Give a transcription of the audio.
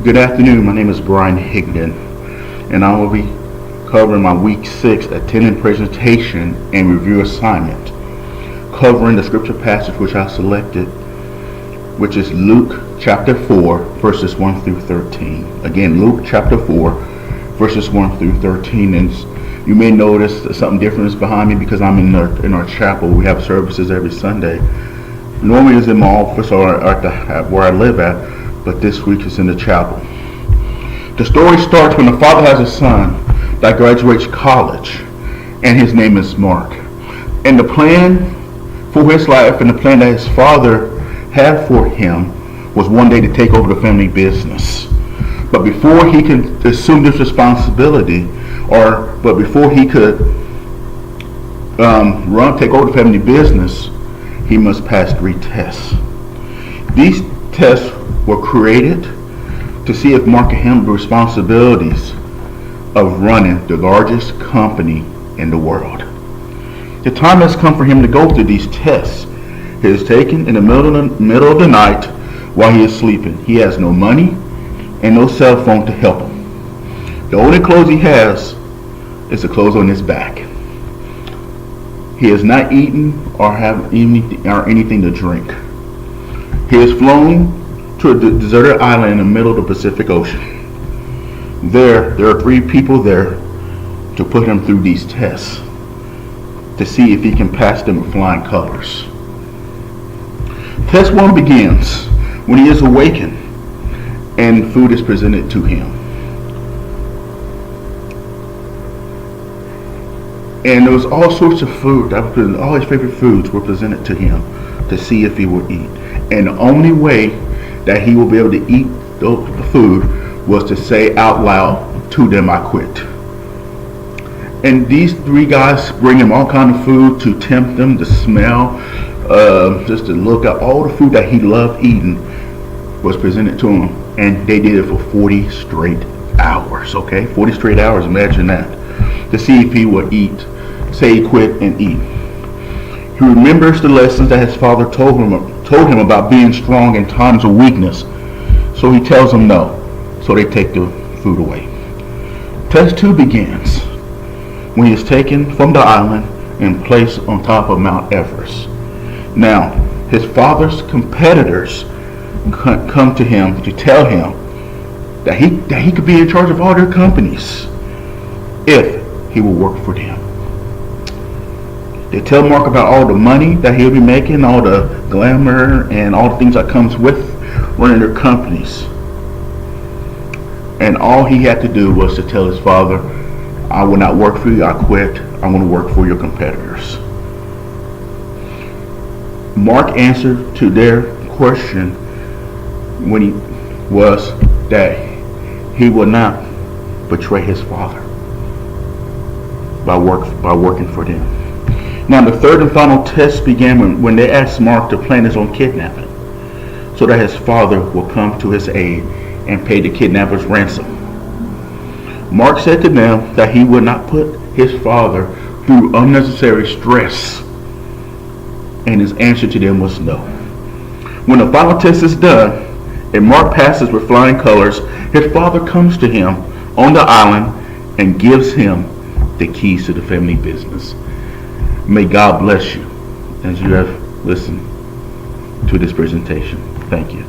Good afternoon. My name is Brian Higdon, and I will be covering my Week 6 attending presentation and review assignment, covering the scripture passage which I selected, which is Luke chapter 4, verses 1 through 13. Again, Luke chapter 4, verses 1 through 13. And you may notice that something different is behind me because I'm in our chapel. We have services every Sunday. Normally it's in my office or where I live at, but this week it's in the chapel. The story starts when the father has a son that graduates college, and his name is Mark. And the plan for his life and the plan that his father had for him was one day to take over the family business. But before he can assume this responsibility, before he could take over the family business, he must pass 3 tests. These tests were created to see if Mark can handle the responsibilities of running the largest company in the world. The time has come for him to go through these tests. He is taken in the middle of the night while he is sleeping. He has no money and no cell phone to help him. The only clothes he has is the clothes on his back. He has not eaten or have anything to drink. He is flown to a deserted island in the middle of the Pacific Ocean. There are 3 people there to put him through these tests to see if he can pass them with flying colors. Test 1 begins when he is awakened and food is presented to him. And there was all sorts of food, all his favorite foods were presented to him to see if he would eat. And the only way that he will be able to eat the food was to say out loud to them, "I quit." And these 3 guys bring him all kind of food to tempt him, to smell, just to look at all the food that he loved eating was presented to him. And they did it for 40 straight hours, okay? 40 straight hours, imagine that. To see if he would eat, say he quit and eat. He remembers the lessons that his father told him about being strong in times of weakness. So he tells them no. So they take the food away. Test 2 begins when he is taken from the island and placed on top of Mount Everest. Now, his father's competitors come to him to tell him that he could be in charge of all their companies if he will work for them. They tell Mark about all the money that he'll be making, all the glamour and all the things that comes with running their companies. And all he had to do was to tell his father, "I will not work for you, I quit, I'm going to work for your competitors." Mark answered to their question when he was that he would not betray his father by working for them. Now the 3rd and final test began when they asked Mark to plan his own kidnapping so that his father will come to his aid and pay the kidnapper's ransom. Mark said to them that he would not put his father through unnecessary stress, and his answer to them was no. When the final test is done and Mark passes with flying colors, his father comes to him on the island and gives him the keys to the family business. May God bless you as you have listened to this presentation. Thank you.